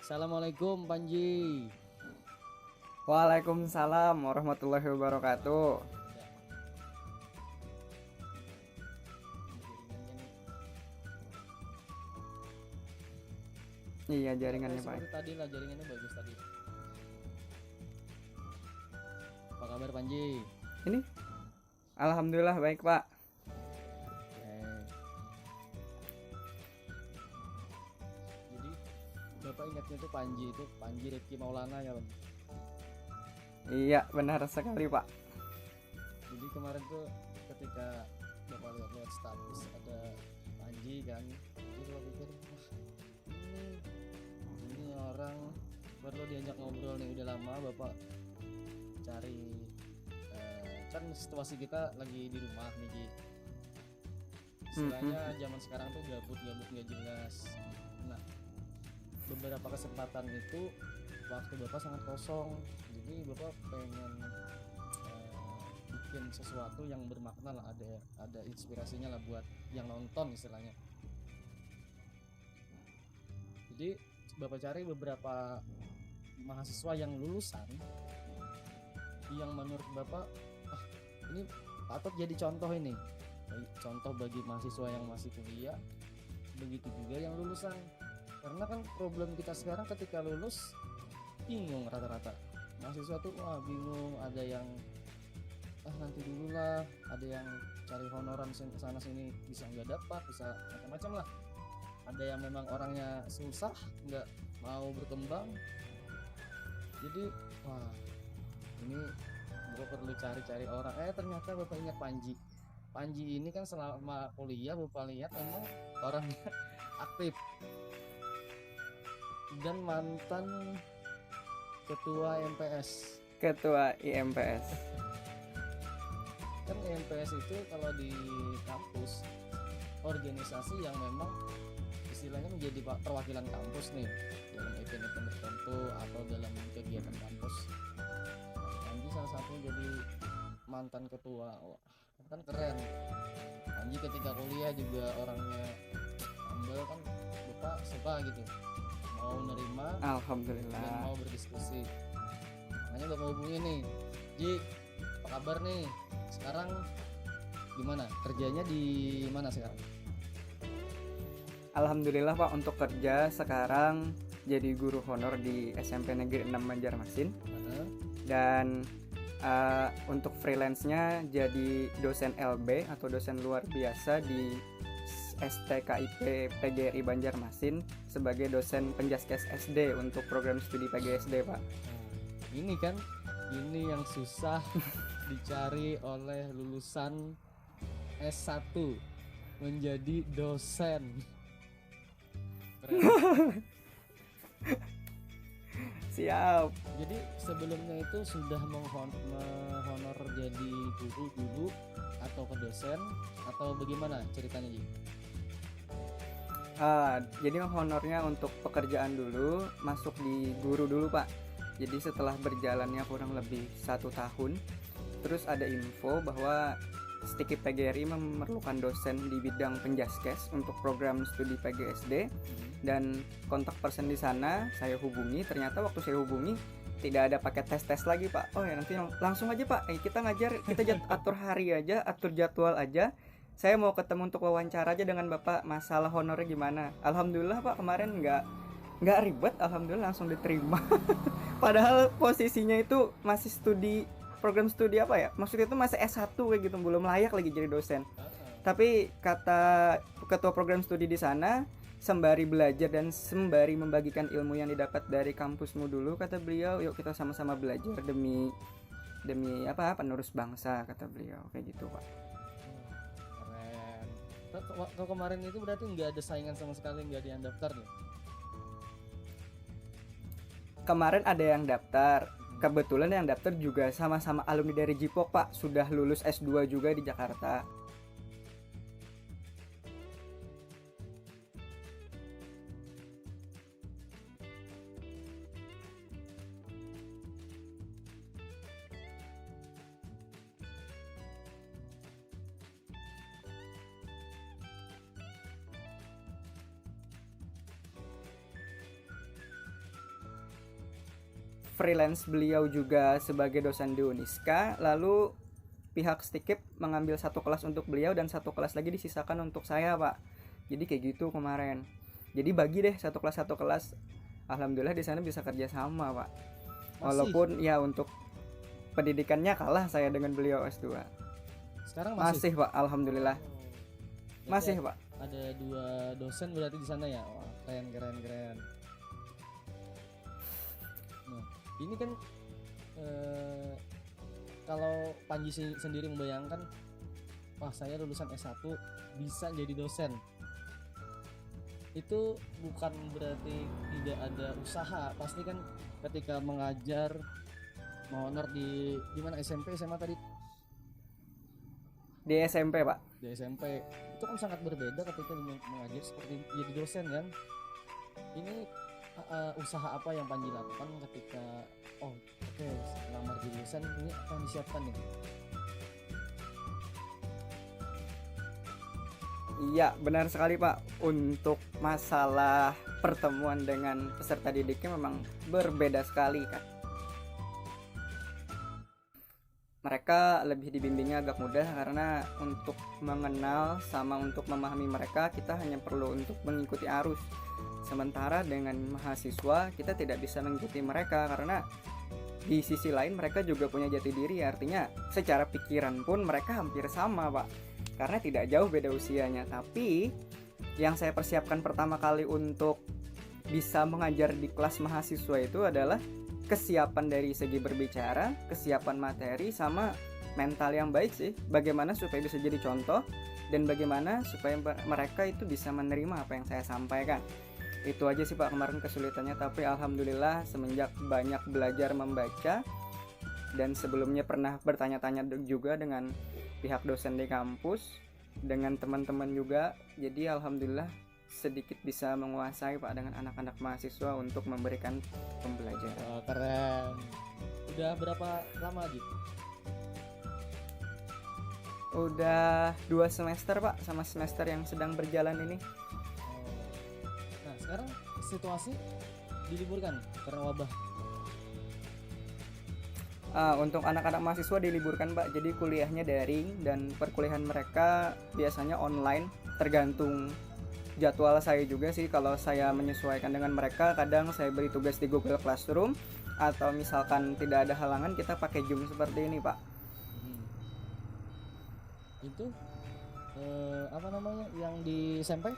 Assalamualaikum Panji. Waalaikumsalam warahmatullahi wabarakatuh. Udah. Jaringannya nih. Iya Ya, jaringannya Pak. seperti tadi lah, jaringannya bagus tadi. Apa kabar Panji? Ini Alhamdulillah baik Pak. Eh, jadi Bapak ingatnya tuh Panji itu Panji Rifki Maulana ya Bang. Iya benar sekali Pak. Jadi kemarin tuh ketika Bapak lihat-lihat status ada Panji kan, jadi Bapak pikir wah ini orang perlu diajak ngobrol nih, udah lama Bapak cari kan situasi kita lagi di rumah nih Ji. Istilahnya zaman sekarang tuh gabut-gabut nggak jelas. Nah, beberapa kesempatan itu waktu Bapak sangat kosong, jadi Bapak pengen bikin sesuatu yang bermakna lah, ada inspirasinya lah buat yang nonton istilahnya. Jadi Bapak cari beberapa mahasiswa yang lulusan yang menurut Bapak ini patut jadi contoh, ini contoh bagi mahasiswa yang masih kuliah, begitu juga yang lulusan. Karena kan problem kita sekarang ketika lulus bingung, rata-rata mahasiswa tuh wah bingung, ada yang nanti dulu lah, ada yang cari honoran sana sini bisa nggak dapat, bisa macam-macam lah, ada yang memang orangnya susah nggak mau berkembang. Jadi wah ini Bapak perlu cari-cari orang. Ternyata Bapak ingat Panji ini kan selama kuliah Bapak lihat memang orangnya aktif dan mantan ketua MPS. Ketua IMPS. Kan MPS itu kalau di kampus organisasi yang memang istilahnya menjadi perwakilan kampus nih dalam event-event tertentu atau dalam kegiatan kampus. Panji salah satunya jadi mantan ketua. Wah, kan keren. Panji ketika kuliah juga orangnya humble kan, Bapak suka gitu, mau nerima dan Alhamdulillah. mau berdiskusi. Makanya Bapak hubungi nih, Ji, apa kabar nih? Sekarang gimana? Kerjanya di mana sekarang? Alhamdulillah Pak, untuk kerja sekarang jadi guru honor di SMP Negeri 6 Banjarmasin. Dan untuk freelance-nya jadi dosen LB atau dosen luar biasa di STKIP PGRI Banjarmasin sebagai dosen penjaskes SD untuk program studi PGSD Pak. Ini kan, ini yang susah dicari oleh lulusan S1 menjadi dosen. Keren. Siap. Jadi sebelumnya itu sudah menghonor jadi guru dulu atau ke dosen atau bagaimana ceritanya Ji? Jadi honornya untuk pekerjaan dulu, masuk di guru dulu Pak. Jadi setelah berjalannya kurang lebih 1 tahun, terus ada info bahwa STIKIP PGRI memerlukan dosen di bidang penjaskes untuk program studi PGSD, dan kontak person di sana saya hubungi. Ternyata waktu saya hubungi tidak ada pakai tes lagi Pak. Oh ya nanti langsung aja Pak, kita ngajar, kita atur hari aja, atur jadwal aja. Saya mau ketemu untuk wawancara aja dengan Bapak, masalah honornya gimana. Alhamdulillah Pak, kemarin nggak ribet, alhamdulillah langsung diterima. Padahal posisinya itu masih program studi apa ya? Maksudnya itu masih S1 kayak gitu, belum layak lagi jadi dosen. Tapi kata ketua program studi di sana, sembari belajar dan sembari membagikan ilmu yang didapat dari kampusmu dulu, kata beliau, yuk kita sama-sama belajar demi penerus bangsa, kata beliau kayak gitu Pak. Keren. Kalau kemarin itu berarti nggak ada saingan sama sekali, nggak ada yang daftar nih? Kemarin ada yang daftar. Kebetulan yang daftar juga sama-sama alumni dari JIPOK Pak, sudah lulus S2 juga di Jakarta. freelance beliau juga sebagai dosen di Uniska, lalu pihak Stikip mengambil satu kelas untuk beliau dan satu kelas lagi disisakan untuk saya Pak. Jadi kayak gitu kemarin. Jadi bagi deh satu kelas. Alhamdulillah di sana bisa kerja sama Pak. Walaupun ya untuk pendidikannya kalah saya dengan beliau S2. Sekarang Masih Pak, alhamdulillah. Berarti Masih Pak. ada 2 dosen berarti di sana ya. Wah, keren. Nah, ini kan kalau Panji sendiri membayangkan, wah saya lulusan S1 bisa jadi dosen, itu bukan berarti tidak ada usaha. Pasti kan ketika mengajar honor di mana, SMP SMA tadi? Di SMP Pak. Di SMP itu kan sangat berbeda ketika mengajar seperti jadi dosen kan. Ini usaha apa yang Panji lakukan ketika oke, lamar jadi dosen, ini apa yang disiapkan nih? Iya benar sekali Pak. Untuk masalah pertemuan dengan peserta didiknya memang berbeda sekali kan. Mereka lebih dibimbingnya agak mudah karena untuk mengenal sama untuk memahami mereka kita hanya perlu untuk mengikuti arus. Sementara dengan mahasiswa kita tidak bisa mengikuti mereka karena di sisi lain mereka juga punya jati diri, artinya secara pikiran pun mereka hampir sama Pak, karena tidak jauh beda usianya. Tapi yang saya persiapkan pertama kali untuk bisa mengajar di kelas mahasiswa itu adalah kesiapan dari segi berbicara, kesiapan materi, sama mental yang baik sih. Bagaimana supaya bisa jadi contoh dan bagaimana supaya mereka itu bisa menerima apa yang saya sampaikan. Itu aja sih Pak kemarin kesulitannya, tapi alhamdulillah semenjak banyak belajar membaca dan sebelumnya pernah bertanya-tanya juga dengan pihak dosen di kampus, dengan teman-teman juga, jadi alhamdulillah sedikit bisa menguasai Pak dengan anak-anak mahasiswa untuk memberikan pembelajaran. Oh, keren. Udah berapa lama gitu? Udah 2 semester Pak, sama semester yang sedang berjalan ini. Nah sekarang situasi diliburkan karena wabah. Untuk anak-anak mahasiswa diliburkan Pak, jadi kuliahnya daring dan perkuliahan mereka biasanya online, tergantung jadwal saya juga sih. Kalau saya menyesuaikan dengan mereka, kadang saya beri tugas di Google Classroom, atau misalkan tidak ada halangan kita pakai Zoom seperti ini Pak. Itu apa namanya yang di SMP?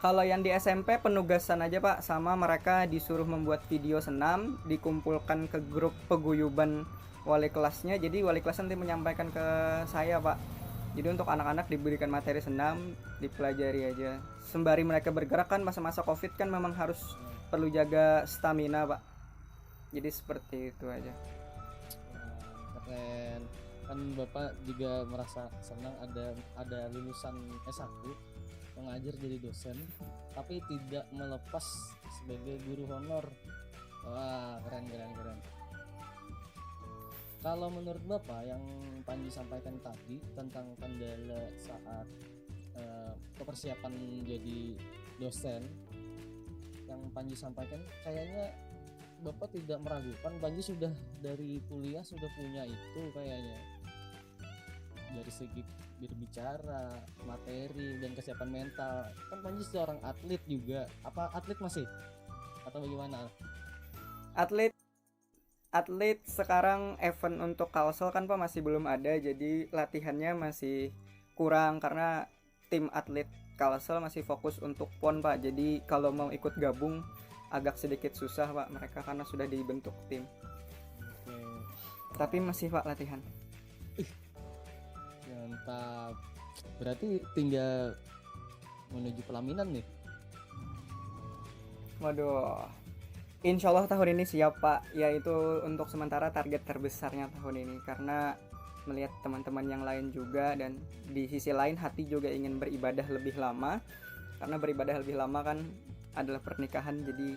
Kalau yang di SMP penugasan aja Pak, sama mereka disuruh membuat video senam, dikumpulkan ke grup peguyuban wali kelasnya. Jadi wali kelas nanti menyampaikan ke saya Pak. Jadi untuk anak-anak diberikan materi senam, dipelajari aja. Sembari mereka bergerak kan, masa-masa Covid kan memang harus perlu jaga stamina Pak. Jadi seperti itu aja. Keren. Kan Bapak juga merasa senang ada lulusan S1 mengajar jadi dosen, tapi tidak melepas sebagai guru honor. Wah, keren. Kalau menurut Bapak yang Panji sampaikan tadi tentang kendala saat persiapan jadi dosen, yang Panji sampaikan kayaknya Bapak tidak meragukan. Panji sudah dari kuliah sudah punya itu kayaknya, dari segi berbicara, materi, dan kesiapan mental. Kan Panji seorang atlet juga. Apa atlet masih? Atau bagaimana? Atlet sekarang event untuk Kalsel kan Pak masih belum ada, jadi latihannya masih kurang karena tim atlet Kalsel masih fokus untuk PON Pak. Jadi kalau mau ikut gabung agak sedikit susah Pak, mereka karena sudah dibentuk tim. Oke. Tapi masih Pak latihan. Mantap. Berarti tinggal menuju pelaminan nih. Waduh. Insya Allah tahun ini siap Pak. Yaitu untuk sementara target terbesarnya tahun ini, karena melihat teman-teman yang lain juga, dan di sisi lain hati juga ingin beribadah lebih lama. Karena beribadah lebih lama kan adalah pernikahan. Jadi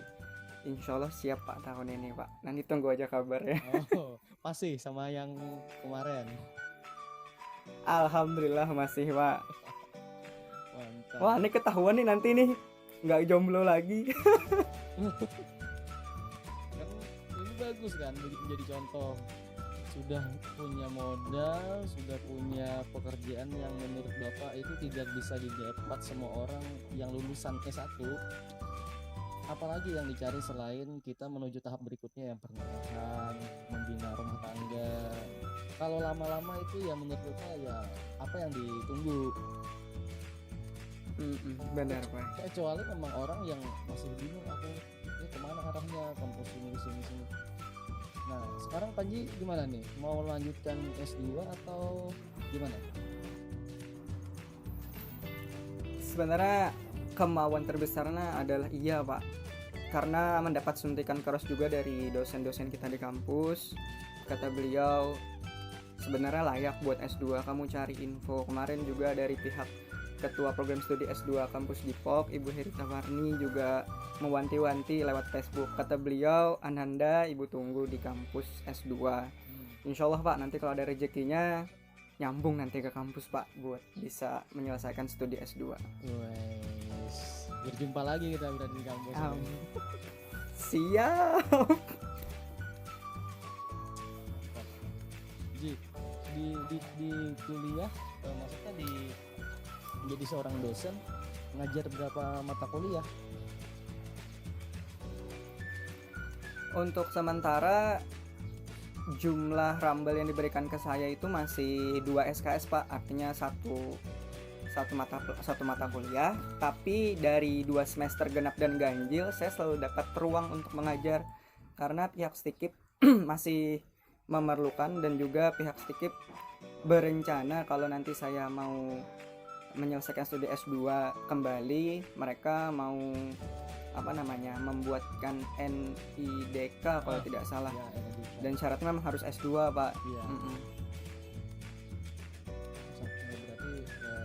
insya Allah siap Pak tahun ini Pak. Nanti tunggu aja kabarnya. Oh, masih sama yang kemarin. Alhamdulillah masih Pak. Mantap. Wah ini ketahuan nih nanti nih nggak jomblo lagi. Kan ini bagus kan menjadi contoh, sudah punya modal, sudah punya pekerjaan yang menurut Bapak itu tidak bisa didapat semua orang yang lulusan S1, apalagi yang dicari selain kita menuju tahap berikutnya yang pernikahan, membina rumah tangga. Kalau lama-lama itu ya menurut Bapak ya apa yang ditunggu, Benar Pak. kecuali memang orang yang masih bingung aku ini kemana arahnya, kampus ini sini sini. Nah sekarang Panji gimana nih, mau lanjutkan S2 atau gimana? Sebenarnya kemauan terbesarnya adalah iya Pak, karena mendapat suntikan keras juga dari dosen-dosen kita di kampus. Kata beliau sebenarnya layak buat S2, kamu cari info. Kemarin juga dari pihak Ketua Program Studi S2 Kampus Depok, Ibu Herita Warni juga mewanti-wanti lewat Facebook. Kata beliau, Ananda ibu tunggu di kampus S2. Insya Allah Pak, nanti kalau ada rezekinya nyambung nanti ke kampus Pak, buat bisa menyelesaikan studi S2. Wes, berjumpa lagi kita berada di kampus. Siap. Di kuliah, maksudnya di menjadi seorang dosen ngajar berapa mata kuliah? Untuk sementara jumlah rambel yang diberikan ke saya itu masih 2 SKS Pak, artinya satu mata kuliah. Tapi dari 2 semester genap dan ganjil saya selalu dapat ruang untuk mengajar, karena pihak Stikip masih memerlukan, dan juga pihak Stikip berencana kalau nanti saya mau menyelesaikan studi S2 kembali, mereka mau membuatkan NIDK kalau tidak salah. Ya, Dan syaratnya memang harus S2 Pak. Iya. Berarti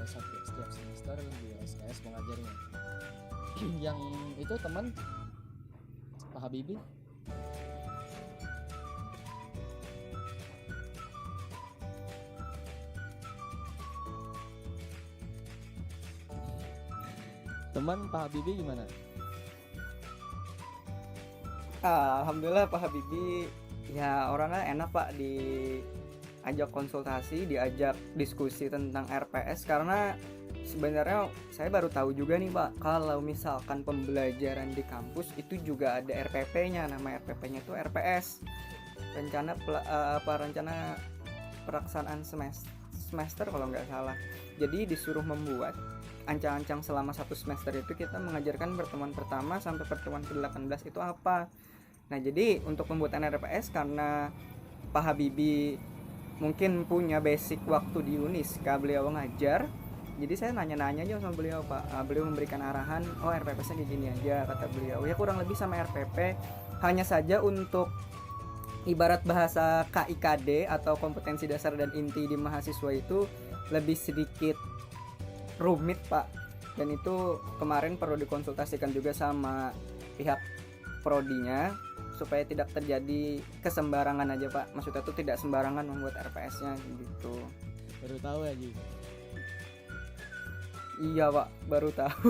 setiap semester di SKS mengajarnya. Yang itu teman Pak Habibie. Teman Pak Habibie gimana? Alhamdulillah Pak Habibie ya orangnya enak Pak, diajak konsultasi, diajak diskusi tentang RPS. Karena sebenarnya saya baru tahu juga nih Pak, kalau misalkan pembelajaran di kampus itu juga ada RPP-nya. Nama RPP-nya itu RPS, rencana pelaksanaan semester kalau nggak salah. Jadi disuruh membuat ancang-ancang selama 1 semester itu kita mengajarkan pertemuan pertama sampai pertemuan ke-18 itu apa. Nah jadi untuk pembuatan RPS, karena Pak Habibie mungkin punya basic waktu di Uniska, beliau ngajar, jadi saya nanya-nanya aja sama beliau Pak. Beliau memberikan arahan, oh RPPS-nya kayak gini aja, kata beliau. Ya kurang lebih sama RPP, hanya saja untuk ibarat bahasa KIKD atau kompetensi dasar dan inti di mahasiswa itu lebih sedikit rumit Pak. Dan itu kemarin perlu dikonsultasikan juga sama pihak prodinya supaya tidak terjadi kesembarangan aja Pak. Maksudnya itu tidak sembarangan membuat RPS-nya gitu. Baru tahu ya Ji? Iya Pak, baru tahu.